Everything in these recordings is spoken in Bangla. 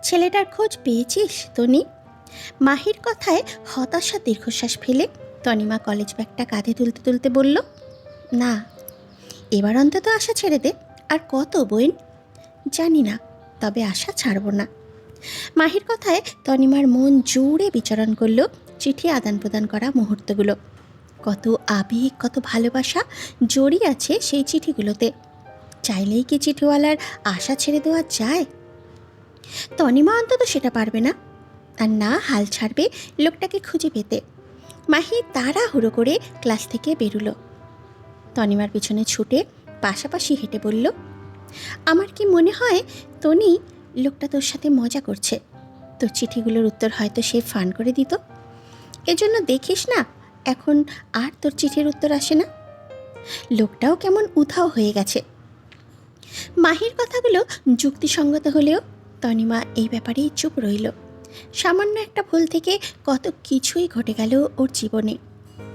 ছেলেটার খোঁজ পেয়েছিস তনি? মাহির কথায় হতাশার দীর্ঘশ্বাস ফেলে তনিমা কলেজ ব্যাগটা কাঁধে তুলতে তুলতে বলল, না, এবার অন্তত আশা ছেড়ে দে। আর কত বইন? জানি না, তবে আশা ছাড়ব না। মাহির কথায় তনিমার মন জুড়ে বিচরণ করল চিঠি আদান প্রদান করা মুহূর্তগুলো। কত আবেগ, কত ভালোবাসা জড়িয়ে আছে সেই চিঠিগুলোতে। চাইলেই কি চিঠিওয়ালার আশা ছেড়ে দেওয়া যায়? তনিমা অন্তত সেটা পারবে না, আর না হাল ছাড়বে লোকটাকে খুঁজে পেতে। মাহি তাড়াহুড়ো করে ক্লাস থেকে বেরুলো। তনিমার পিছনে ছুটে পাশাপাশি হেঁটে বলল, আমার কি মনে হয় তনি, লোকটা তোর সাথে মজা করছে। তোর চিঠিগুলোর উত্তর হয়তো সে ফান করে দিত। এজন্য দেখিস না এখন আর তোর চিঠির উত্তর আসে না। লোকটাও কেমন উধাও হয়ে গেছে। মাহির কথাগুলো যুক্তিসঙ্গত হলেও তনিমা এই ব্যাপারেই চুপ রইল। সামান্য একটা ভুল থেকে কত কিছুই ঘটে গেল ওর জীবনে।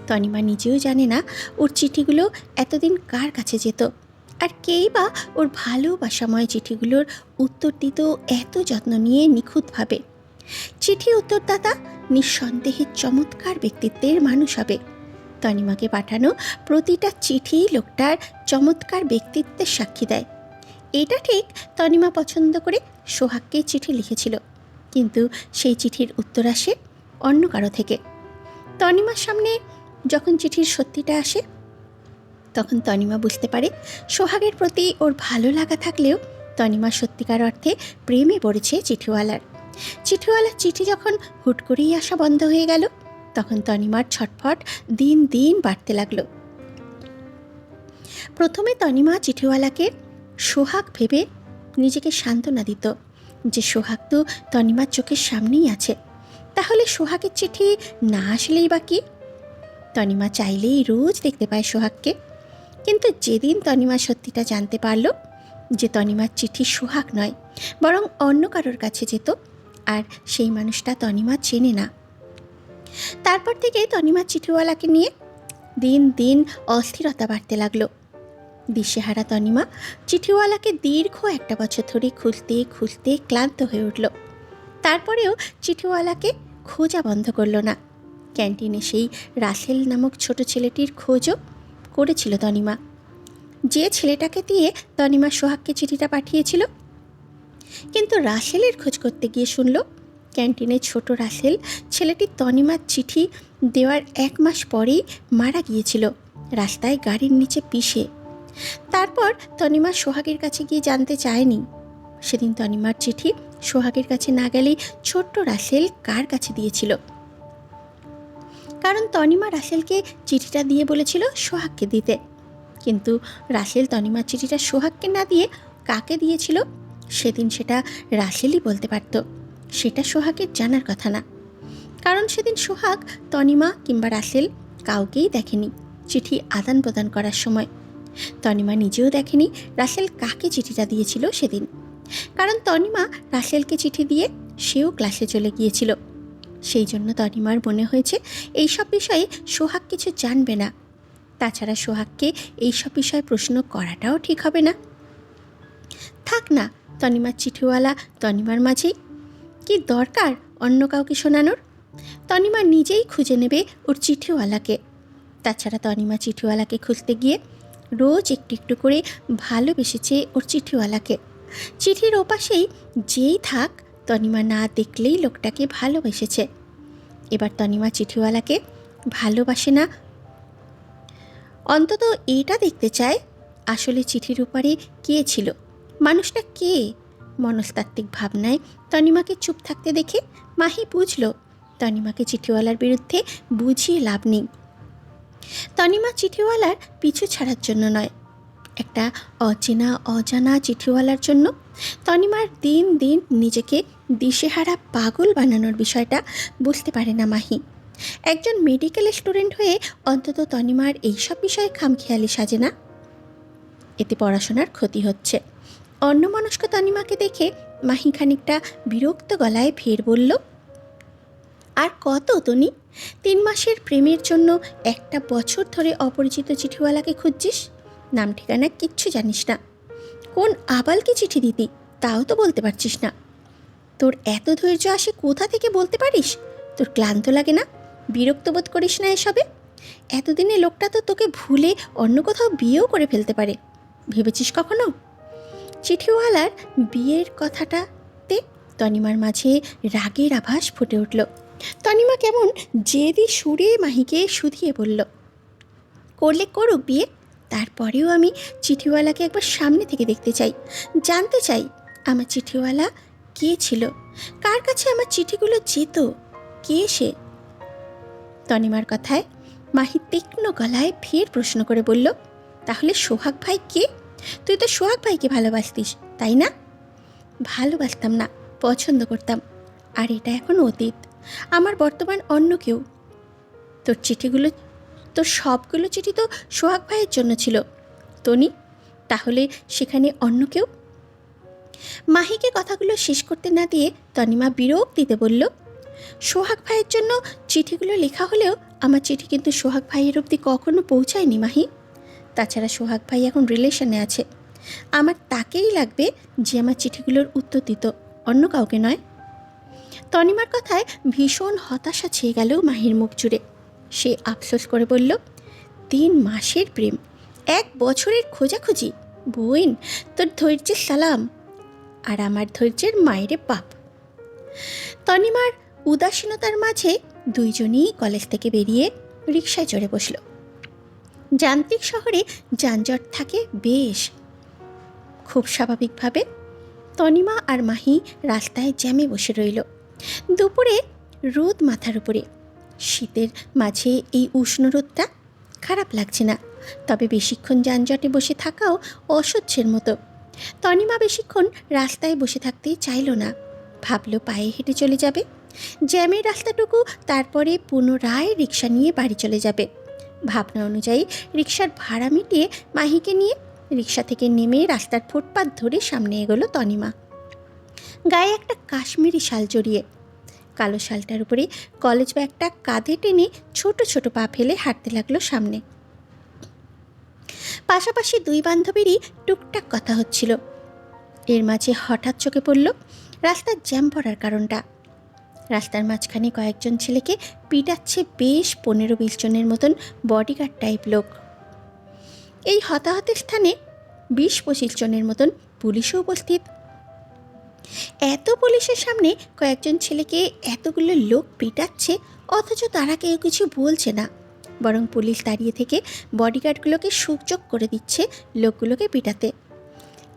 তনিমা নিজেও জানে না ওর চিঠিগুলো এতদিন কার কাছে যেত, আর কেই বা ওর ভালোবাসাময় চিঠিগুলোর উত্তর দিত এত যত্ন নিয়ে নিখুঁতভাবে। চিঠি উত্তরদাতা নিঃসন্দেহে চমৎকার ব্যক্তিত্বের মানুষ হবে। তনিমাকে পাঠানো প্রতিটা চিঠি লোকটার চমৎকার ব্যক্তিত্বের সাক্ষী দেয়। এটা ঠিক, তনিমা পছন্দ করে সোহাগকে চিঠি লিখেছিল, কিন্তু সেই চিঠির উত্তর আসে অন্য কারো থেকে। তনিমার সামনে যখন চিঠির সত্যিটা আসে, তখন তনিমা বুঝতে পারে সোহাগের প্রতি ওর ভালো লাগা থাকলেও তনিমা সত্যিকার অর্থে প্রেমে পড়েছে চিঠিওয়ালার। চিঠিওয়ালার চিঠি যখন হুট করেই আসা বন্ধ হয়ে গেল, তখন তনিমার ছটফট দিন দিন বাড়তে লাগলো। প্রথমে তনিমা চিঠিওয়ালাকে সোহাগ ভেবে নিজেকে সান্ত্বনা দিত যে সোহাগ তো তনিমার চোখের সামনেই আছে, তাহলে সোহাগের চিঠি না আসলেই বা কি? তনিমা চাইলেই রোজ দেখতে পায় সোহাগকে। কিন্তু যেদিন তনিমা সত্যিটা জানতে পারল যে তনিমার চিঠি সোহাগ নয়, বরং অন্য কারোর কাছে যেত, আর সেই মানুষটা তনিমা চেনে না, তারপর থেকে তনিমার চিঠিওয়ালাকে নিয়ে দিন দিন অস্থিরতা বাড়তে লাগলো। দিশেহারা তনিমা চিঠিওয়ালাকে দীর্ঘ একটা বছর ধরে খুঁজতে খুঁজতে ক্লান্ত হয়ে উঠল। তারপরেও চিঠিওয়ালাকে খোঁজা বন্ধ করল না। ক্যান্টিনে সেই রাসেল নামক ছোট ছেলেটির খোঁজও করেছিল তনিমা, যে ছেলেটাকে দিয়ে তনিমা সোহাগকে চিঠিটা পাঠিয়েছিল। কিন্তু রাসেলের খোঁজ করতে গিয়ে শুনল ক্যান্টিনে ছোট রাসেল ছেলেটি তনিমার চিঠি দেওয়ার 1 মাস পরেই মারা গিয়েছিল রাস্তায় গাড়ির নিচে পিষে। তারপর তনিমা সোহাগের কাছে গিয়ে জানতে চায়নি সেদিন তনিমার চিঠি সোহাগের কাছে না গেলেই ছোট্ট রাসেল কার কাছে দিয়েছিল। কারণ তনিমা রাসেলকে চিঠিটা দিয়ে বলেছিল সোহাগকে দিতে, কিন্তু রাসেল তনিমার চিঠিটা সোহাগকে না দিয়ে কাকে দিয়েছিল সেদিন সেটা রাসেলই বলতে পারত। সেটা সোহাগের জানার কথা না, কারণ সেদিন সোহাগ তনিমা কিংবা রাসেল কাউকেই দেখেনি চিঠি আদান প্রদান করার সময়। তনিমা নিজেও দেখেনি রাসেল কাকে চিঠিটা দিয়েছিল সেদিন, কারণ তনিমা রাসেলকে চিঠি দিয়ে সেও ক্লাসে চলে গিয়েছিল। সেই জন্য তনিমার মনে হয়েছে এইসব বিষয়ে সোহাগ কিছু জানবে না। তাছাড়া সোহাগকে এইসব বিষয়ে প্রশ্ন করাটাও ঠিক হবে না। থাক না, তনিমার চিঠিওয়ালা তনিমার মাঝেই, কি দরকার অন্য কাউকে শোনানোর? তনিমা নিজেই খুঁজে নেবে ওর চিঠিওয়ালাকে। তাছাড়া তনিমা চিঠিওয়ালাকে খুঁজতে গিয়ে রোজ একটু একটু করে ভালোবেসেছে ওর চিঠিওয়ালাকে। চিঠির ওপাশেই যেই থাক, তনিমা না দেখলেই লোকটাকে ভালোবেসেছে। এবার তনিমা চিঠিওয়ালাকে ভালোবাসে না, অন্তত এটা দেখতে চায় আসলে চিঠির উপরে কে ছিল, মানুষটা কে। মনস্তাত্ত্বিক ভাবনায় তনিমাকে চুপ থাকতে দেখে মাহি বুঝল তনিমাকে চিঠিওয়ালার বিরুদ্ধে বুঝিয়ে লাভ নেই। তনিমা চিঠিওয়ালার পিছু ছাড়ার জন্য নয়, একটা অচেনা অজানা চিঠিওয়ালার জন্য তনিমার দিন দিন নিজেকে দিশেহারা পাগল বানানোর বিষয়টা বুঝতে পারে না মাহি। একজন মেডিকেল স্টুডেন্ট হয়ে অন্তত তনিমার এইসব বিষয়ে খামখেয়ালি সাজে না। এতে পড়াশোনার ক্ষতি হচ্ছে। অন্যমনস্ক তনিমাকে দেখে মাহি খানিকটা বিরক্ত গলায় ফের বলল, আর কত তনি, 3 মাসের প্রেমের জন্য 1 বছর ধরে অপরিচিত চিঠিওয়ালাকে খুঁজছিস, নাম ঠিকানা কিচ্ছু জানিস না। কোন আবালকে চিঠি দিতি তাও তো বলতে পারছিস না। তোর এত ধৈর্য আসে কোথা থেকে বলতে পারিস? তোর ক্লান্ত লাগে না? বিরক্ত বোধ করিস না এসবে? এতদিনে লোকটা তো তোকে ভুলে অন্য কোথাও বিয়েও করে ফেলতে পারে। ভেবেছিস কখনো? চিঠিওয়ালার বিয়ের কথাটাতে তনিমার মাঝে রাগের আভাস ফুটে উঠল। তনিমা কেমন জেদি সুরে মাহিকে শুধিয়ে বলল, করলে করুক বিয়ে, তারপরেও আমি চিঠিওয়ালাকে একবার সামনে থেকে দেখতে চাই, জানতে চাই আমার চিঠিওয়ালা কে ছিল, কার কাছে আমার চিঠিগুলো যেত, কে সে? তনিমার কথায় মাহি তীক্ষ্ণ গলায় ফের প্রশ্ন করে বলল, তাহলে সোহাগ ভাই কে? তুই তো সোহাগ ভাইকে ভালোবাসতিস, তাই না? ভালোবাসতাম না, পছন্দ করতাম। আর এটা এখন অতীত। আমার বর্তমান অন্য কেউ। তোর চিঠিগুলো, তোর সবগুলো চিঠি তো সোহাগ ভাইয়ের জন্য ছিল তনি, তাহলে সেখানে অন্য কেউ? মাহিকে কথাগুলো শেষ করতে না দিয়ে তনিমা বিরক্তিতে বলল, সোহাগ ভাইয়ের জন্য চিঠিগুলো লেখা হলেও আমার চিঠি কিন্তু সোহাগ ভাইয়ের অবধি কখনো পৌঁছায়নি মাহি। তাছাড়া সোহাগ ভাই এখন রিলেশনে আছে, আমার তাকেই লাগবে যে আমার চিঠিগুলোর উত্তর দিত, অন্য কাউকে নয়। তনিমার কথায় ভীষণ হতাশা ছেয়ে গেল মাহির মুখ জুড়ে। সে আফসোস করে বলল, 3 মাসের প্রেম, 1 বছরের খোঁজাখুঁজি, বোন তোর ধৈর্যের সালাম, আর আমার ধৈর্যের মায়েরে বাপ। তনিমার উদাসীনতার মাঝে দুইজনই কলেজ থেকে বেরিয়ে রিকশায় চড়ে বসল। যান্ত্রিক শহরে যানজট থাকে বেশ। খুব স্বাভাবিকভাবে তনিমা আর মাহি রাস্তায় জ্যামে বসে রইল। দুপুরে রোদ মাথার উপরে, শীতের মাঝে এই উষ্ণ রোদটা খারাপ লাগছে না, তবে বেশিক্ষণ যানজটে বসে থাকাও অসহ্যের মতো। তনিমা বেশিক্ষণ রাস্তায় বসে থাকতে চাইল না, ভাবলো পায়ে হেঁটে চলে যাবে জ্যামের রাস্তাটুকু, তারপরে পুনরায় রিক্সা নিয়ে বাড়ি চলে যাবে। ভাবনা অনুযায়ী রিক্সার ভাড়া মিটিয়ে মাহিকে নিয়ে রিক্সা থেকে নেমে রাস্তার ফুটপাত ধরে সামনে এগোলো তনিমা। গায়ে একটা কাশ্মীরি শাল জড়িয়ে, কালো শালটার উপরে কলেজ ব্যাগটা কাঁধে টেনে ছোট ছোট পা ফেলে হাঁটতে লাগলো সামনে। পাশাপাশি দুই বান্ধবীরই টুকটাক কথা হচ্ছিল। এর মাঝে হঠাৎ চোখে পড়ল রাস্তার জ্যাম পড়ার কারণটা। রাস্তার মাঝখানে কয়েকজন ছেলেকে পিটাচ্ছে বেশ 15-20 জনের মতন বডিগার্ড টাইপ লোক। এই হতাহতের স্থানে 20-25 জনের মতন পুলিশও উপস্থিত। এত পুলিশের সামনে কয়েকজন ছেলেকে এতগুলো লোক পিটাচ্ছে, অথচ তারা কেউ কিছু বলছে না, বরং পুলিশ দাঁড়িয়ে থেকে বডিগার্ডগুলোকে সুযোগ করে দিচ্ছে লোকগুলোকে পিটাতে।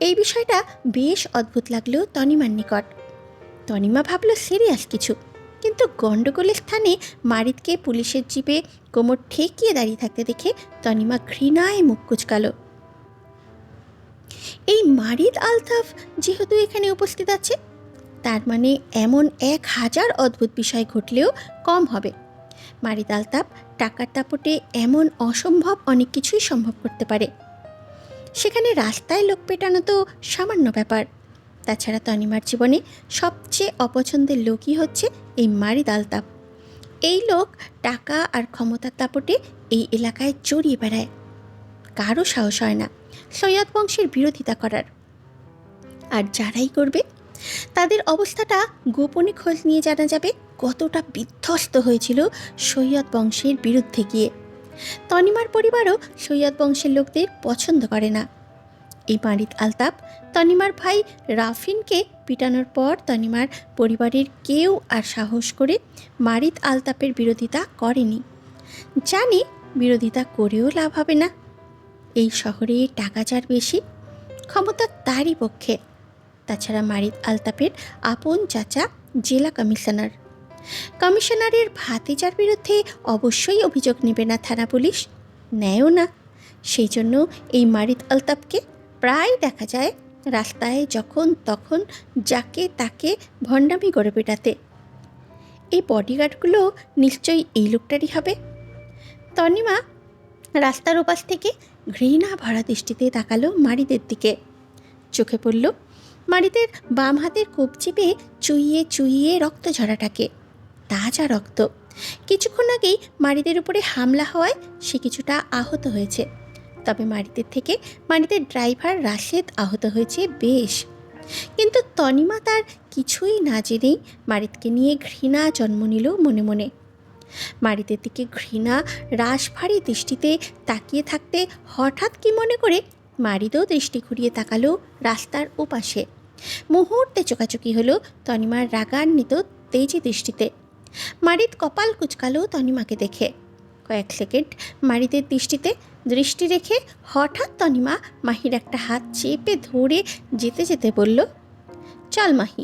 এই বিষয়টা বেশ অদ্ভুত লাগলেও তনিমার নিকট। তনিমা ভাবল সিরিয়াস কিছু, কিন্তু গণ্ডগোলের স্থানে মারিদকে পুলিশের জিপে কোমর ঠেকিয়ে দাঁড়িয়ে থাকতে দেখে তনিমা ঘৃণায় মুখ কুচকাল। এই মারিদ আলতাফ যেহেতু এখানে উপস্থিত আছে, তার মানে এমন 1000 অদ্ভুত বিষয় ঘটলেও কম হবে। মারিদ আলতাফ টাকার দাপটে এমন অসম্ভব অনেক কিছুই সম্ভব করতে পারে। সেখানে রাস্তায় লোক পেটানো তো সামান্য ব্যাপার। তাছাড়া তনিমার জীবনে সবচেয়ে অপছন্দের লোকই হচ্ছে এই মারিদ আলতাফ। এই লোক টাকা আর ক্ষমতার দাপটে এই এলাকায় জড়িয়ে বেড়ায়। কারও সাহস হয় না সৈয়দ বংশের বিরোধিতা করার, আর যারাই করবে তাদের অবস্থাটা গোপনে খোঁজ নিয়ে জানা যাবে কতটা বিধ্বস্ত হয়েছিল সৈয়দ বংশের বিরুদ্ধে গিয়ে। তনিমার পরিবারও সৈয়দ বংশের লোকদের পছন্দ করে না। এই মারিদ আলতাফ তনিমার ভাই রাফিনকে পিটানোর পর তনিমার পরিবারের কেউ আর সাহস করে মারিদ আলতাফের বিরোধিতা করেনি। জানি বিরোধিতা করেও লাভ হবে না। এই শহরে টাকা যার বেশি, ক্ষমতা তারই পক্ষে। তাছাড়া মারিদ আলতাফের আপন চাচা জেলা কমিশনার। কমিশনারের ভাতিজার বিরুদ্ধে অবশ্যই অভিযোগ নেবে না থানা পুলিশ, নেয়ও না। সেই জন্য এই মারিদ আলতাফকে প্রায় দেখা যায় রাস্তায় যখন তখন যাকে তাকে ভণ্ডামি করে পেটাতে। এই বডিগার্ডগুলো নিশ্চয়ই এই লোকটারই হবে। তনিমা রাস্তার ওপাশ থেকে ঘৃণা ভরা দৃষ্টিতে তাকালো মারিদের দিকে। চোখে পড়ল মারিদের বাম হাতের কবজি পেয়ে চুইয়ে চুইয়ে রক্ত ঝরাটাকে। তাজা রক্ত। কিছুক্ষণ আগেই মারিদের উপরে হামলা হওয়ায় সে কিছুটা আহত হয়েছে, তবে মারিদের থেকে মারিদের ড্রাইভার রাশেদ আহত হয়েছে বেশ। কিন্তু তনিমা তার কিছুই না জেনেই মারিতকে নিয়ে ঘৃণা জন্ম নিল মনে মনে। মারিতের দিকে ঘৃণা রাশভারী দৃষ্টিতে তাকিয়ে থাকতে হঠাৎ কি মনে করে মারিতও দৃষ্টি ঘুরিয়ে তাকালো রাস্তার ওপাশে। মুহূর্তে চোকাচোকি হলো তনিমার রাগান্বিত তেজি দৃষ্টিতে। মারিত কপাল কুচকালো তনিমাকে দেখে। কয়েক সেকেন্ড মারিতের দৃষ্টি রেখে হঠাৎ তনিমা মাহির একটা হাত চেপে ধরে যেতে যেতে বলল, চল মাহি,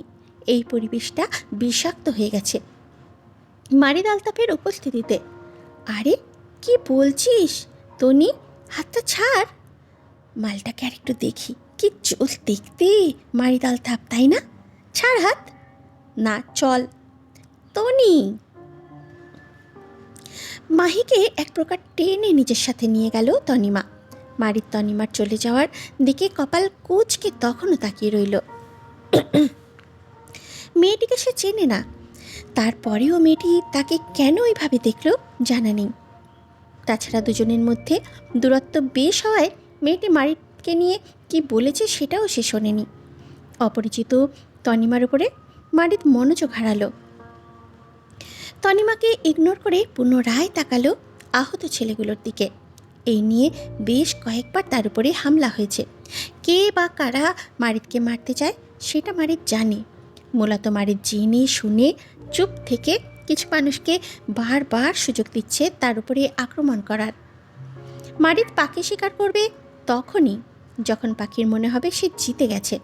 এই পরিবেশটা বিষাক্ত হয়ে গেছে। মারিদ আলতাফের উপস্থিতিতে, আরে কি বলছিস তনি, হাতটা ছাড়। মালটাকে আর একটু দেখি, কি চোখ দেখতে মারিদ আলতাফ, তাই না? ছাড় হাত। না চল তনি। মাহিকে এক প্রকার টেনে নিজের সাথে নিয়ে গেল তনিমা। মারিদ তনিমার চলে যাওয়ার দিকে কপাল কুঁচকে তখনও তাকিয়ে রইল। মেয়েটিকে সে চেনে না, তারপরেও মেয়েটি তাকে কেন ওইভাবে দেখল জানা নেই। তাছাড়া দুজনের মধ্যে দূরত্ব বেশ হওয়ায় মেয়েটি মারিদকে নিয়ে কি বলেছে সেটাও সে শোনেনি। অপরিচিত তনিমার উপরে মারিদ মনোযোগ হারালো। তনিমাকে ইগনোর করে পুনরায় তাকালো আহত ছেলেগুলোর দিকে। এই নিয়ে বেশ কয়েকবার তার উপরে হামলা হয়েছে। কে বা কারা মারিদকে মারতে চায় সেটা মারিদ জানে। মূলত মারিদ জেনে শুনে চুপ থেকে কিছু মানুষকে বারবার সুযোগ দিচ্ছে তার উপরে আক্রমণ করার। মারিদ পাখি শিকার করবে তখনই যখন পাখির মনে হবে সে জিতে গেছে।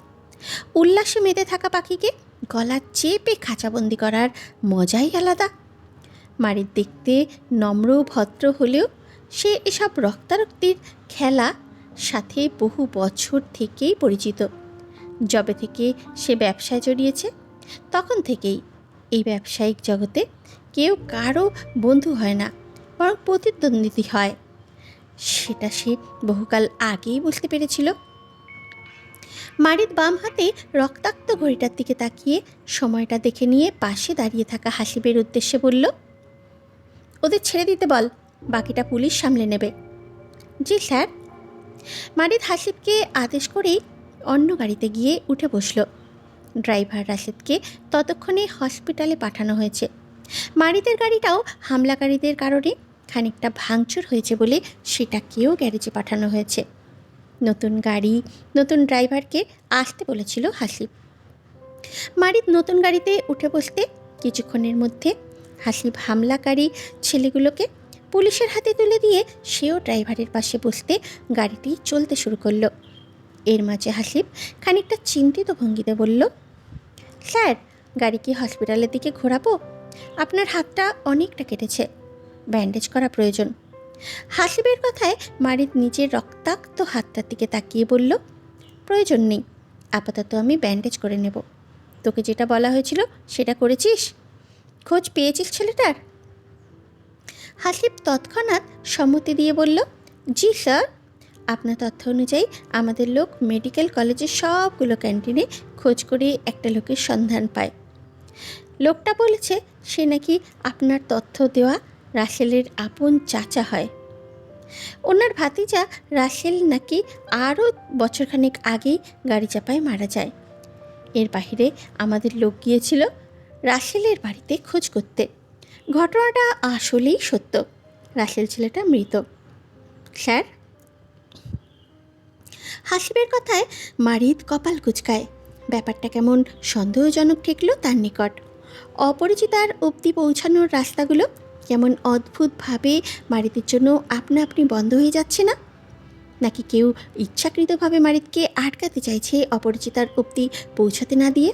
উল্লাসে মেতে থাকা পাখিকে গলা চেপে খাঁচাবন্দি করার মজাই আলাদা। মারিদ দেখতে নম্র ভদ্র হলেও সে এসব রক্তারক্তির খেলা সাথে বহু বছর থেকেই পরিচিত। যবে থেকে সে ব্যবসায় জড়িয়েছে তখন থেকেই এই ব্যবসায়িক জগতে কেউ কারো বন্ধু হয় না, বরং প্রতিদ্বন্দ্বী হয়। সেটা সে বহুকাল আগেই বুঝতে পেরেছিল। মারিদ বাম হাতে রক্তাক্ত ঘড়িটার দিকে তাকিয়ে সময়টা দেখে নিয়ে পাশে দাঁড়িয়ে থাকা হাসিবের উদ্দেশ্যে বলল, ওদের ছেড়ে দিতে বল, বাকিটা পুলিশ সামলে নেবে। জি স্যার। মারিদ হাসিবকে আদেশ করেই অন্য গাড়িতে গিয়ে উঠে বসল। ড্রাইভার রাশেদকে ততক্ষণে হসপিটালে পাঠানো হয়েছে। মারিদের গাড়িটাও হামলাকারীদের কারণে খানিকটা ভাঙচুর হয়েছে বলে সেটাকেও গ্যারেজে পাঠানো হয়েছে। নতুন গাড়ি, নতুন ড্রাইভারকে আসতে বলেছিল হাসিব। মারিদ নতুন গাড়িতে উঠে বসতে কিছুক্ষণের মধ্যে হাসিব হামলাকারী ছেলেগুলোকে পুলিশের হাতে তুলে দিয়ে সেও ড্রাইভারের পাশে বসতে গাড়িটি চলতে শুরু করলো। এর মাঝে হাসিব খানিকটা চিন্তিত ভঙ্গিতে বলল, স্যার, গাড়ি কি হসপিটালের দিকে ঘোরাবো? আপনার হাতটা অনেকটা কেটেছে, ব্যান্ডেজ করা প্রয়োজন। হাসিবের কথায় মারিদ নিজের রক্তাক্ত হাতটার দিকে তাকিয়ে বলল, প্রয়োজন নেই, আপাতত আমি ব্যান্ডেজ করে নেব। তোকে যেটা বলা হয়েছিল সেটা করেছিস? খোঁজ পেয়েছিস ছেলেটার? হাসিব তৎক্ষণাৎ সম্মতি দিয়ে বলল, জি স্যার। আপনার তথ্য অনুযায়ী আমাদের লোক মেডিকেল কলেজের সবগুলো ক্যান্টিনে খোঁজ করে একটা লোকের সন্ধান পায়। লোকটা বলেছে সে নাকি আপনার তথ্য দেওয়া রাসেলের আপন চাচা হয়। ওনার ভাতিজা রাসেল নাকি আরও বছরখানেক আগেই গাড়ি চাপায় মারা যায়। এর বাহিরে আমাদের লোক গিয়েছিল রাসেলের বাড়িতে খোঁজ করতে। ঘটনাটা আসলেই সত্য, রাসেল ছেলেটা মৃত। স্যার। হাসিবের কথায় মারিদ কপাল কুচকায়। ব্যাপারটা কেমন সন্দেহজনক ঠেকল তার নিকট। অপরিচিতার অবধি পৌঁছানোর রাস্তাগুলো কেমন অদ্ভুতভাবে মারিদের জন্য আপনা আপনি বন্ধ হয়ে যাচ্ছে না? নাকি কেউ ইচ্ছাকৃতভাবে মারিদকে আটকাতে চাইছে অপরিচিতার অবধি পৌঁছাতে না দিয়ে?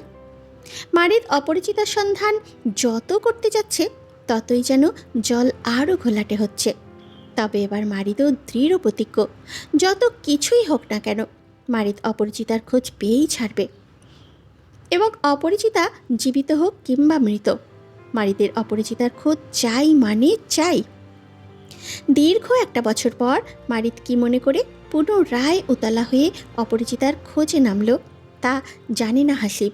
মারিদ অপরিচিতার সন্ধান যত করতে যাচ্ছে ততই যেন জল আরও ঘোলাটে হচ্ছে। তবে এবার মারিদও দৃঢ় প্রতিজ্ঞ, যত কিছুই হোক না কেন মারিদ অপরিচিতার খোঁজ পেয়েই ছাড়বে। এবং অপরিচিতা জীবিত হোক কিংবা মৃত, মারিদের অপরিচিতার খোঁজ চাই মানে চাই। দীর্ঘ একটা বছর পর মারিদ কি মনে করে পুনরায় উতলা হয়ে অপরিচিতার খোঁজে নামল তা জানে না হাসিব।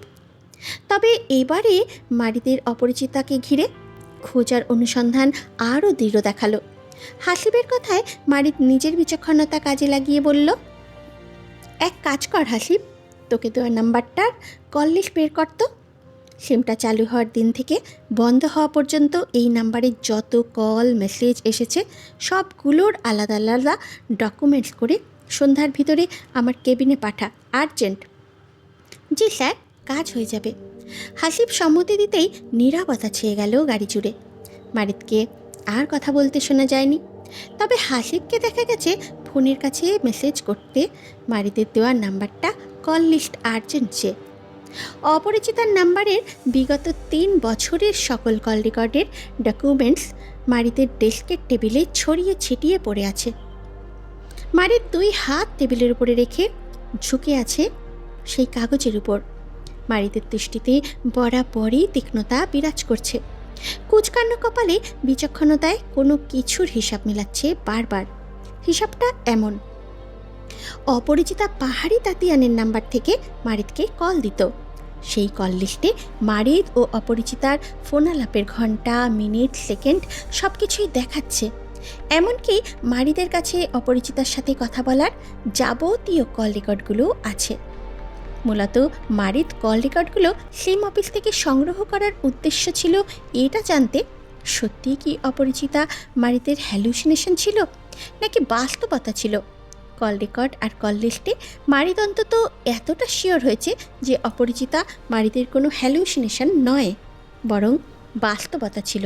তবে এবারে মারিদের অপরিচিতাকে ঘিরে খোঁজার অনুসন্ধান আরও দৃঢ় দেখালো। হাসিবের কথায় মারিদ নিজের বিচক্ষণতা কাজে লাগিয়ে বলল, এক কাজ কর হাসিব, তোকে দেওয়া নাম্বারটার কল লিস্ট বের করতো। সিমটা চালু হওয়ার দিন থেকে বন্ধ হওয়া পর্যন্ত এই নাম্বারে যত কল মেসেজ এসেছে সবগুলোর আলাদা আলাদা ডকুমেন্টস করে সন্ধ্যার ভিতরে আমার কেবিনে পাঠা, আর্জেন্ট। জি স্যার, কাজ হয়ে যাবে। হাসিব সম্মতি দিতেই নীরবতা ছেয়ে গেল গাড়ি জুড়ে। মারিদকে আর কথা বলতে শোনা যায়নি, তবে হাসিবকে দেখা গেছে ফোনের কাছে মেসেজ করতে মারিদের দেওয়া নাম্বারটা কল লিস্ট আর্জেন্ট চেয়ে। অপরিচিতার নাম্বারের বিগত 3 বছরের সকল কল রেকর্ডের ডকুমেন্টস মারিদের ডেস্কের টেবিলে ছড়িয়ে ছিটিয়ে পড়ে আছে। মারিদ 2 হাত টেবিলের উপরে রেখে ঝুঁকে আছে সেই কাগজের উপর। মারিদের দৃষ্টিতে বরাবরই তীক্ষ্ণতা বিরাজ করছে। কুচকান্ন কপালে বিচক্ষণতায় কোনো কিছুর হিসাব মিলাচ্ছে বারবার। হিসাবটা এমন: অপরিচিতা পাহাড়ি তাতিয়ানের নাম্বার থেকে মারিদকে কল দিত। সেই কল লিস্টে মারিদ ও অপরিচিতার ফোনালাপের ঘন্টা, মিনিট, সেকেন্ড সব কিছুই দেখাচ্ছে। এমনকি মারিদের কাছে অপরিচিতার সাথে কথা বলার যাবতীয় কল রেকর্ডগুলো আছে। মূলত মারিদ কল রেকর্ডগুলো সিম অফিস থেকে সংগ্রহ করার উদ্দেশ্য ছিল এটা জানতে সত্যিই কি অপরিচিতা মারিদের হ্যালুসিনেশন ছিল নাকি বাস্তবতা ছিল। কল রেকর্ড আর কল লিস্টে মারিদ অন্তত এতটা শিওর হয়েছে যে অপরিচিতা মারিদের কোনো হ্যালুসিনেশন নয়, বরং বাস্তবতা ছিল।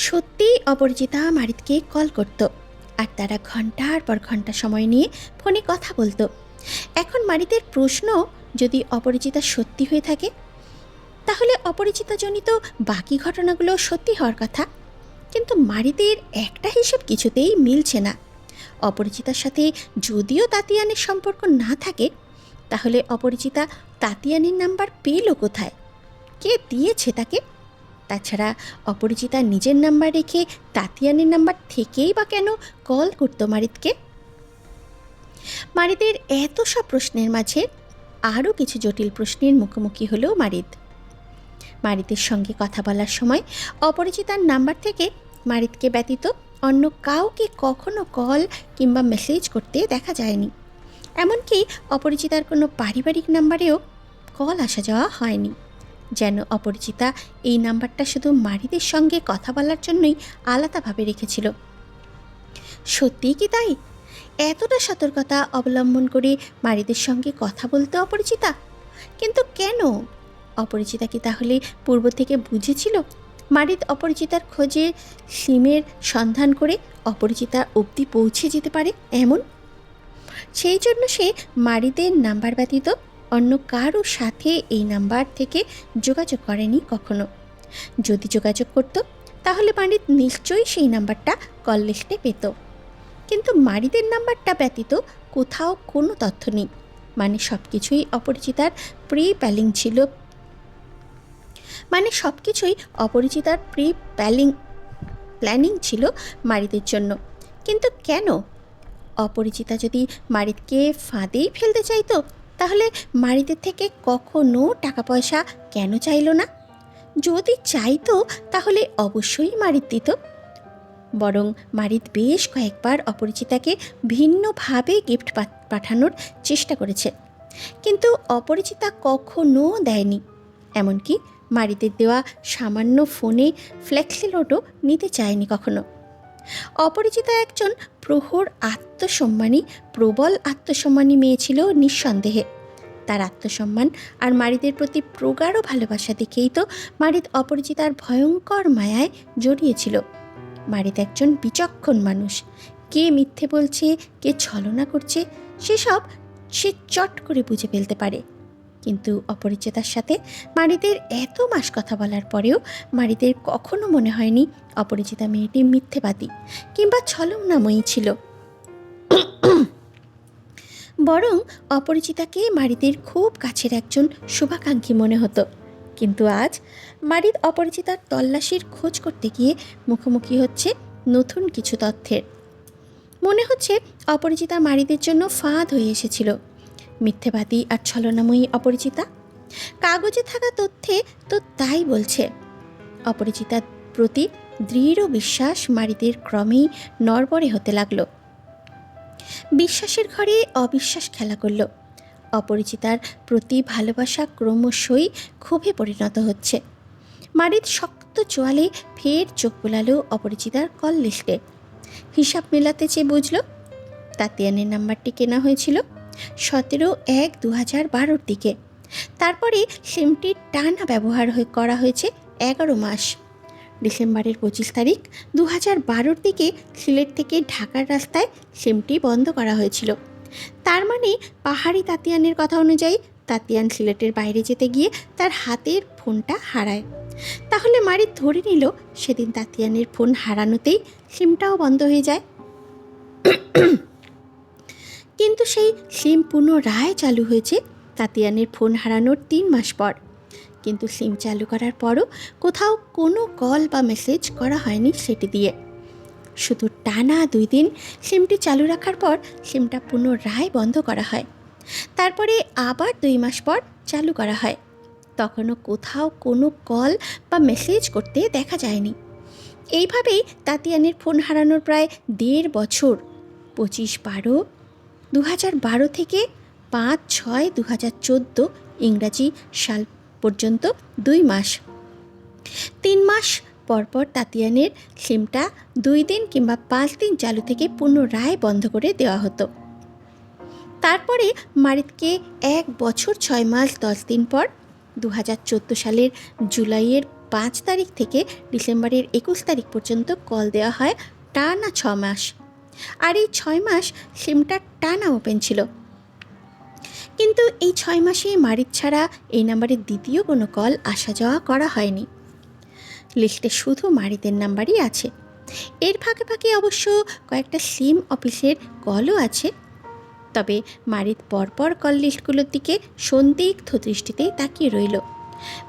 সত্যিই অপরিচিতা মারিদকে কল করত, আর তারা ঘন্টার পর ঘন্টা সময় নিয়ে ফোনে কথা বলতো। এখন মারিদের প্রশ্ন, যদি অপরিচিতা সত্যি হয়ে থাকে তাহলে অপরিচিতাজনিত বাকি ঘটনাগুলো সত্যি হওয়ার কথা। কিন্তু মারিদের একটা হিসেব কিছুতেই মিলছে না। অপরিচিতার সাথে যদিও তাতিয়ানের সম্পর্ক না থাকে, তাহলে অপরিচিতা তাতিয়ানের নাম্বার পেল কোথায়? কে দিয়েছে তাকে? তাছাড়া অপরিচিতা নিজের নাম্বার রেখে তাতিয়ানের নাম্বার থেকেই বা কেন কল করতো মারিদকে? মারিদের এত সব প্রশ্নের মাঝে আরও কিছু জটিল প্রশ্নের মুখোমুখি হলো মারিদ। মারিদের সঙ্গে কথা বলার সময় অপরিচিতার নাম্বার থেকে মারিদকে ব্যতীত অন্য কাউকে কখনো কল কিংবা মেসেজ করতে দেখা যায়নি। এমনকি অপরিচিতার কোনো পারিবারিক নাম্বারেও কল আসা যাওয়া হয়নি। যেন অপরিচিতা এই নাম্বারটা শুধু মারিদের সঙ্গে কথা বলার জন্যই আলাদাভাবে রেখেছিল। সত্যিই কি তাই? এতটা সতর্কতা অবলম্বন করে মারিদের সঙ্গে কথা বলতে অপরিচিতা? কিন্তু কেন? অপরিচিতা কি তাহলে পূর্ব থেকে বুঝেছিল মারিদ অপরিচিতার খোঁজে সিমের সন্ধান করে অপরিচিতা অবধি পৌঁছে যেতে পারে এমন? সেই জন্য সে মারিদের নাম্বার ব্যতীত অন্য কারো সাথে এই নাম্বার থেকে যোগাযোগ করেনি কখনো। যদি যোগাযোগ করত তাহলে মারিদ নিশ্চয়ই সেই নাম্বারটা কল লিস্টে পেত। কিন্তু মারিদের নাম্বারটা ব্যতীত কোথাও কোনো তথ্য নেই। মানে সব কিছুই অপরিচিতার প্ল্যানিং ছিল মারিদের জন্য। কিন্তু কেন? অপরিচিতা যদি মারিদকে ফাঁদেই ফেলতে চাইতো, তাহলে মারিদের থেকে কখনো টাকা পয়সা কেন চাইলো না? যদি চাইতো তাহলে অবশ্যই মারিদ দিত। বরং মারিদ বেশ কয়েকবার অপরিচিতাকে ভিন্নভাবে গিফট পাঠানোর চেষ্টা করেছে, কিন্তু অপরিচিতা কখনো দেয়নি। এমনকি মারিদের দেওয়া সামান্য ফোনে ফ্লেক্সি লোডও নিতে চায়নি কখনো। অপরিচিতা একজন প্রবল আত্মসম্মানী মেয়ে ছিল নিঃসন্দেহে। তার আত্মসম্মান আর মারিদের প্রতি প্রগাঢ় ভালোবাসা দেখেই তো মারিদ অপরিচিতার ভয়ঙ্কর মায়ায় জড়িয়েছিল। মারিদ একজন বিচক্ষণ মানুষ। কে মিথ্যে বলছে, কে ছলনা করছে, সেসব সে চট করে বুঝে ফেলতে পারে। কিন্তু অপরিচিতার সাথে মারিদের এত মাস কথা বলার পরেও মারিদের কখনো মনে হয়নি অপরিচিতা মেয়েটি মিথ্যেবাদী কিংবা ছলনাময়ী ছিল। বরং অপরিচিতাকে মারিদের খুব কাছের একজন শুভাকাঙ্ক্ষী মনে হতো। কিন্তু আজ মারিদ অপরিচিতার তল্লাশির খোঁজ করতে গিয়ে মুখোমুখি হচ্ছে নতুন কিছু তথ্যের। মনে হচ্ছে অপরিচিতা মারিদের জন্য ফাঁদ হয়ে এসেছিল। মিথ্যেবাদী আর ছলনাময়ী অপরিচিতা। কাগজে থাকা তথ্যে তো তাই বলছে। অপরিচিতার প্রতি দৃঢ় বিশ্বাস মারিদের ক্রমেই নড়বড়ে হতে লাগলো। বিশ্বাসের ঘরে অবিশ্বাস খেলা করল। অপরিচিতার প্রতি ভালোবাসা ক্রমশই ক্ষোভে পরিণত হচ্ছে। মারিদ শক্ত চোয়ালে ফের চোখ বোলালো অপরিচিতার কল লিস্টে। হিসাব মেলাতে চেয়ে বুঝল তাতিয়ানের নাম্বারটি কেনা হয়েছিল 17/1/2012 দিকে। তারপরে সিমটি টানা ব্যবহার করা হয়েছে 11 মাস। ডিসেম্বরের 25 তারিখ 2012 দিকে সিলেট থেকে ঢাকার রাস্তায় সিমটি বন্ধ করা হয়েছিল। তার মানে পাহাড়ি তাতিয়ানের কথা অনুযায়ী তাতিয়ান সিলেটের বাইরে যেতে গিয়ে তার হাতের ফোনটা হারায়। তাহলে মারিদ ধরে নিল সেদিন তাতিয়ানের ফোন হারানোতেই সিমটাও বন্ধ হয়ে যায়। কিন্তু সেই সিম পুনরায় চালু হয়েছে তাতিয়ানের ফোন হারানোর 3 মাস পর। কিন্তু সিম চালু করার পরও কোথাও কোনো কল বা মেসেজ করা হয়নি সেটি দিয়ে। শুধু টানা 2 দিন সিমটি চালু রাখার পর সিমটা পুনরায় বন্ধ করা হয়। তারপরে আবার 2 মাস পর চালু করা হয়। তখনও কোথাও কোনো কল বা মেসেজ করতে দেখা যায়নি। এইভাবেই তাতিয়ানের ফোন হারানোর প্রায় 1.5 বছর 25/12/2012 থেকে 5/6/2014 ইংরাজি সাল পর্যন্ত 2 মাস। 3 মাস পরপর তাতিয়ানের সিমটা 2 দিন কিংবা 5 দিন চালু থেকে পুনরায় বন্ধ করে দেওয়া হতো। তারপরে মারিদকে 1 বছর 6 মাস 10 দিন পর 2014 সালের জুলাইয়ের 5 তারিখ থেকে ডিসেম্বরের 21 তারিখ পর্যন্ত কল দেওয়া হয় টানা 6 মাস। আর এই 6 মাস সিমটা টানা ওপেন ছিল। কিন্তু এই 6 মাসে মারিদ ছাড়া এই নাম্বারের দ্বিতীয় কোনো কল আসা যাওয়া করা হয়নি। লিস্টে শুধু মারিদের নাম্বারই আছে। এর ফাঁকে ফাঁকে অবশ্য কয়েকটা সিম অফিসের কলও আছে। তবে মারিদ পরপর কল লিস্টগুলোর দিকে সন্দিগ্ধ দৃষ্টিতেই তাকিয়ে রইল।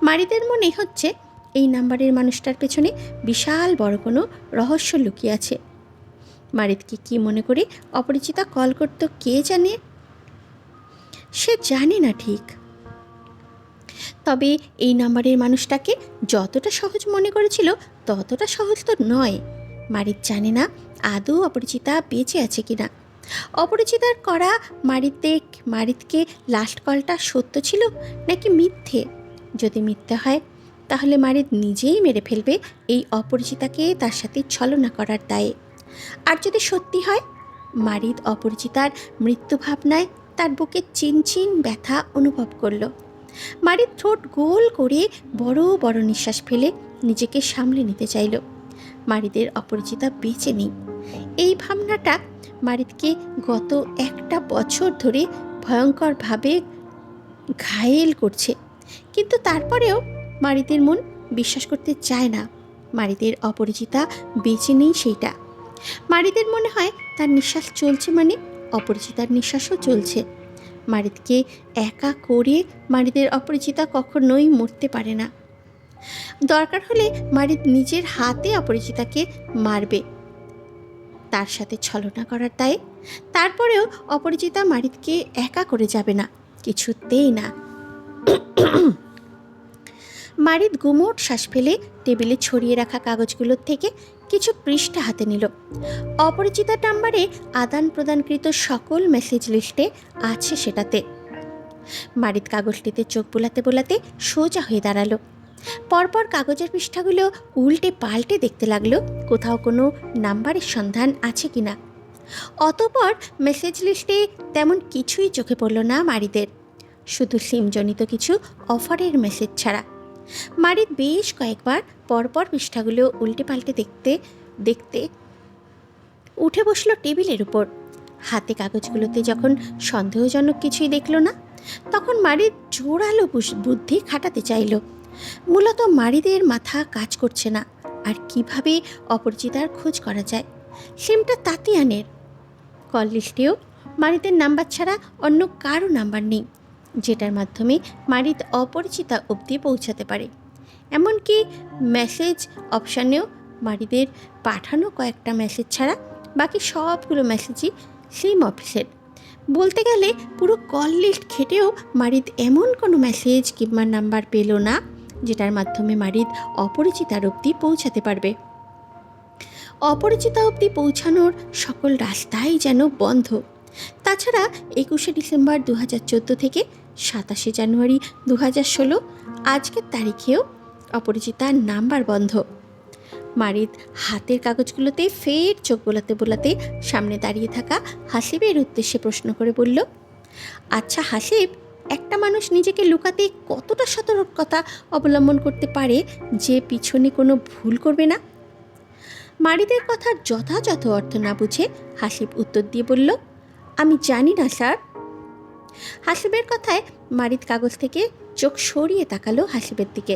মারিদের মনে হচ্ছে এই নাম্বারের মানুষটার পেছনে বিশাল বড় কোনো রহস্য লুকিয়ে আছে। মারিদকে কি মনে করে অপরিচিতা কল করতো কে জানে। সে জানে না ঠিক। তবে এই নাম্বারের মানুষটাকে যতটা সহজ মনে করেছিল ততটা সহজ তো নয়। মারিদ জানে না আদৌ অপরিচিতা বেঁচে আছে কিনা। অপরিচিতার করা মারিদকে লাস্ট কলটা সত্য ছিল নাকি মিথ্যে। যদি মিথ্যে হয় তাহলে মারিদ নিজেই মেরে ফেলবে এই অপরিচিতাকে তার সাথে ছলনা করার দায়ে। আর যদি সত্যি হয়, মারিদ অপরিচিতার মৃত্যু ভাবনায় তার বুকে চিনচিন ব্যথা অনুভব করল। মারিদ ঠোঁট গোল করে বড় বড় নিঃশ্বাস ফেলে নিজেকে সামলে নিতে চাইল। মারিদের অপরিচিতা বেঁচে নেই। এই ভাবনাটা মারিদকে গত 1 বছর ধরে ভয়ঙ্করভাবে ঘায়েল করছে। কিন্তু তারপরেও মারিদের মন বিশ্বাস করতে চায় না মারিদের অপরিচিতা বেঁচে নেই সেইটা। মারিদের মনে হয় তার নিঃশ্বাস চলছে মানে অপরিচিতার নিঃশ্বাসও চলছে। মারিদকে একা করে মারিদের অপরিচিতা কখনোই মরতে পারে না। দরকার হলে মারিদ নিজের হাতে অপরিচিতাকে মারবে তার সাথে ছলনা করার দায়ে। তারপরেও অপরিচিতা মারিদকে একা করে যাবে না, কিছুতেই না। মারিদ গুমোট শ্বাস ফেলে টেবিলে ছড়িয়ে রাখা কাগজগুলোর থেকে কিছু পৃষ্ঠা হাতে নিল। অপরিচিতার নাম্বারে আদান প্রদানকৃত সকল মেসেজ লিস্টে আছে সেটাতে। মারিদ কাগজটিতে চোখ বোলাতে বোলাতে সোজা হয়ে দাঁড়ালো। পরপর কাগজের পৃষ্ঠাগুলো উল্টে পাল্টে দেখতে লাগলো কোথাও কোনো নাম্বারের সন্ধান আছে কিনা। অতঃপর মেসেজ লিস্টে তেমন কিছুই চোখে পড়ল না মারিদের, শুধু সিমজনিত কিছু অফারের মেসেজ ছাড়া। মারিদ বেশ কয়েকবার পরপর পৃষ্ঠাগুলো উল্টে পাল্টে দেখতে দেখতে উঠে বসলো টেবিলের উপর। হাতে কাগজগুলোতে যখন সন্দেহজনক কিছুই দেখল না, তখন মারিদ জোরালো বুদ্ধি খাটাতে চাইল। মূলত মারিদের মাথা কাজ করছে না আর কিভাবে অপরিচিতার খোঁজ করা যায়। সিমটা তাতিয়ানের। কল লিস্টেও মারিদের নাম্বার ছাড়া অন্য কারো নাম্বার নেই যেটার মাধ্যমে মারিদ অপরিচিতা অবধি পৌঁছাতে পারে। এমনকি মেসেজ অপশানেও মারিদের পাঠানো কয়েকটা মেসেজ ছাড়া বাকি সবগুলো মেসেজই সিম অফিসের। বলতে গেলে পুরো কল লিস্ট ঘেটেও মারিদ এমন কোনো মেসেজ কিংবা নাম্বার পেল না যেটার মাধ্যমে মারিদ অপরিচিতার অবধি পৌঁছাতে পারবে। অপরিচিতা অবধি পৌঁছানোর সকল রাস্তাই যেন বন্ধ। তাছাড়া 21শে ডিসেম্বর 2014 থেকে 27শে জানুয়ারি 2016 আজকের তারিখেও অপরিচিতার নাম্বার বন্ধ। মারিদ হাতের কাগজগুলোতে ফের চোখ বোলাতে বোলাতে সামনে দাঁড়িয়ে থাকা হাসিবের উদ্দেশ্যে প্রশ্ন করে বলল, আচ্ছা হাসিব, একটা মানুষ নিজেকে লুকাতে কতটা সতর্কতা অবলম্বন করতে পারে যে পিছনে কোনো ভুল করবে না? মারিদের কথার যথাযথ অর্থ না বুঝে হাসিব উত্তর দিয়ে বলল, আমি জানি না স্যার। হাসিবের কথায় মারিদ কাগজ থেকে চোখ সরিয়ে তাকালো হাসিবের দিকে।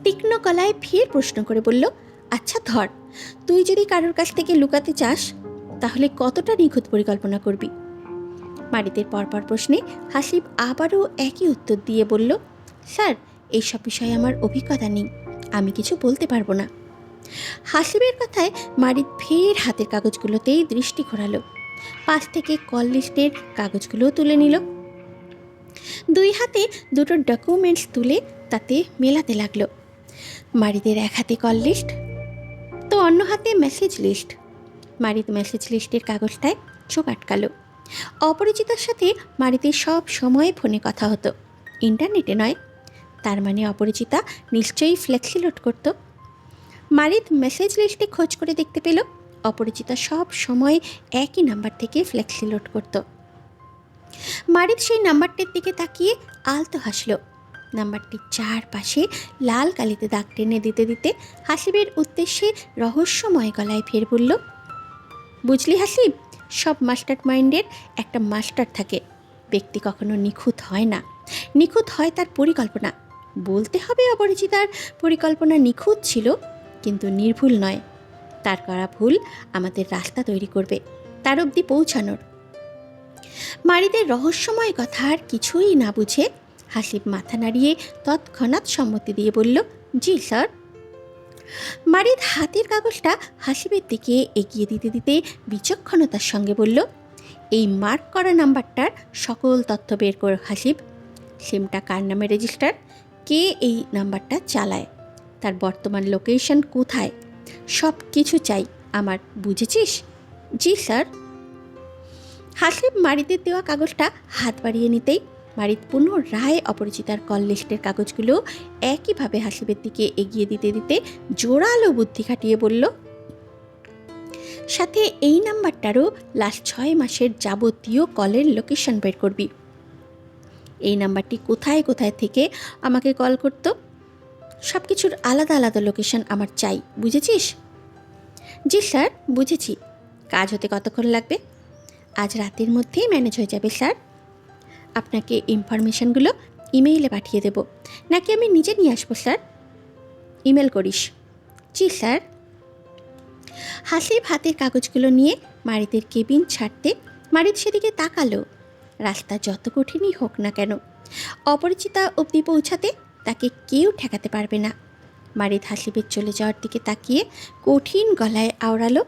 তীক্ষ্ণ গলায় ফের প্রশ্ন করে বলল, আচ্ছা ধর, তুই যদি কারোর কাছ থেকে লুকাতে চাস তাহলে কতটা নিখুঁত পরিকল্পনা করবি? মারিদের পরপর প্রশ্নে হাসিব আবারও একই উত্তর দিয়ে বলল, স্যার, এইসব বিষয়ে আমার অভিজ্ঞতা নেই, আমি কিছু বলতে পারবো না। হাসিবের কথায় মারিদ ফের হাতের কাগজগুলোতেই দৃষ্টি ঘোরালো। পাশ থেকে কল লিস্টের কাগজগুলোও তুলে নিল। দুই হাতে দুটো ডকুমেন্টস তুলে তাতে মেলাতে লাগলো। মারিদের এক হাতে কল লিস্ট তো অন্য হাতে মেসেজ লিস্ট। মারিদ মেসেজ লিস্টের কাগজটায় চোখ আটকালো। অপরিচিতার সাথে মারিদের সব সময় ফোনে কথা হতো, ইন্টারনেটে নয়। তার মানে অপরিচিতা নিশ্চয়ই ফ্লেক্সি লোড করত। মারিদ মেসেজ লিস্টে খোঁজ করে দেখতে পেল অপরিচিতা সব সময় একই নাম্বার থেকে ফ্লেক্সি লোড করত। মারিদ সেই নাম্বারটির দিকে তাকিয়ে আলতো হাসল। নাম্বারটির চারপাশে লাল কালিতে দাগ টেনে দিতে দিতে হাসিবের উদ্দেশ্যে রহস্যময় গলায় ফের বলল, বুঝলি হাসিব, সব মাস্টার মাইন্ডের একটা মাস্টার থাকে। ব্যক্তি কখনো নিখুঁত হয় না, নিখুঁত হয় তার পরিকল্পনা। বলতে হবে অপরিচিতার পরিকল্পনা নিখুঁত ছিল, কিন্তু নির্ভুল নয়। তার করা ভুল আমাদের রাস্তা তৈরি করবে তার অবধি পৌঁছানোর। মারিদের রহস্যময় কথা আর কিছুই না বুঝে হাসিব মাথা নাড়িয়ে তৎক্ষণাৎ সম্মতি দিয়ে বলল, জি স্যার। মারিদ হাতের কাগজটা হাসিবের দিকে এগিয়ে দিতে দিতে বিচক্ষণতার সঙ্গে বলল, এই মার্ক করা নাম্বারটার সকল তথ্য বের কর হাসিব। সিমটা কার নামে রেজিস্টার, কে এই নাম্বারটা চালায়, তার বর্তমান লোকেশন কোথায়, সব কিছু চাই আমার, বুঝেছিস? জি স্যার। হাসিব মারিদের দেওয়া কাগজটা হাত বাড়িয়ে নিতেই মারিদ পুনরায় অপরিচিতার কল লিস্টের কাগজগুলো একইভাবে হাসিবের দিকে এগিয়ে দিতে দিতে জোরালো বুদ্ধি খাটিয়ে বলল, সাথে এই নাম্বারটারও লাস্ট 6 মাসের যাবতীয় কলের লোকেশন বের করবি। এই নাম্বারটি কোথায় কোথায় থেকে আমাকে কল করতো, সব কিছুর আলাদা আলাদা লোকেশন আমার চাই, বুঝেছিস? জি স্যার, বুঝেছি। কাজ হতে কতক্ষণ লাগবে? আজ রাতের মধ্যেই ম্যানেজ হয়ে যাবে স্যার। আপনাকে ইনফরমেশনগুলো ইমেইলে পাঠিয়ে দেব, নাকি আমি নিজে নিয়ে আসবো স্যার? ইমেল করিস। জি স্যার। হাসিব হাতের কাগজগুলো নিয়ে মারিদের কেবিন ছাড়তে মারিদ সেদিকে তাকালো। রাস্তা যত কঠিনই হোক না কেন, অপরিচিতা অবধি পৌঁছাতে তাকে কেউ ঠেকাতে পারবে না। মারিদ হাসিবের চলে যাওয়ার দিকে তাকিয়ে কঠিন গলায় আওড়ালো,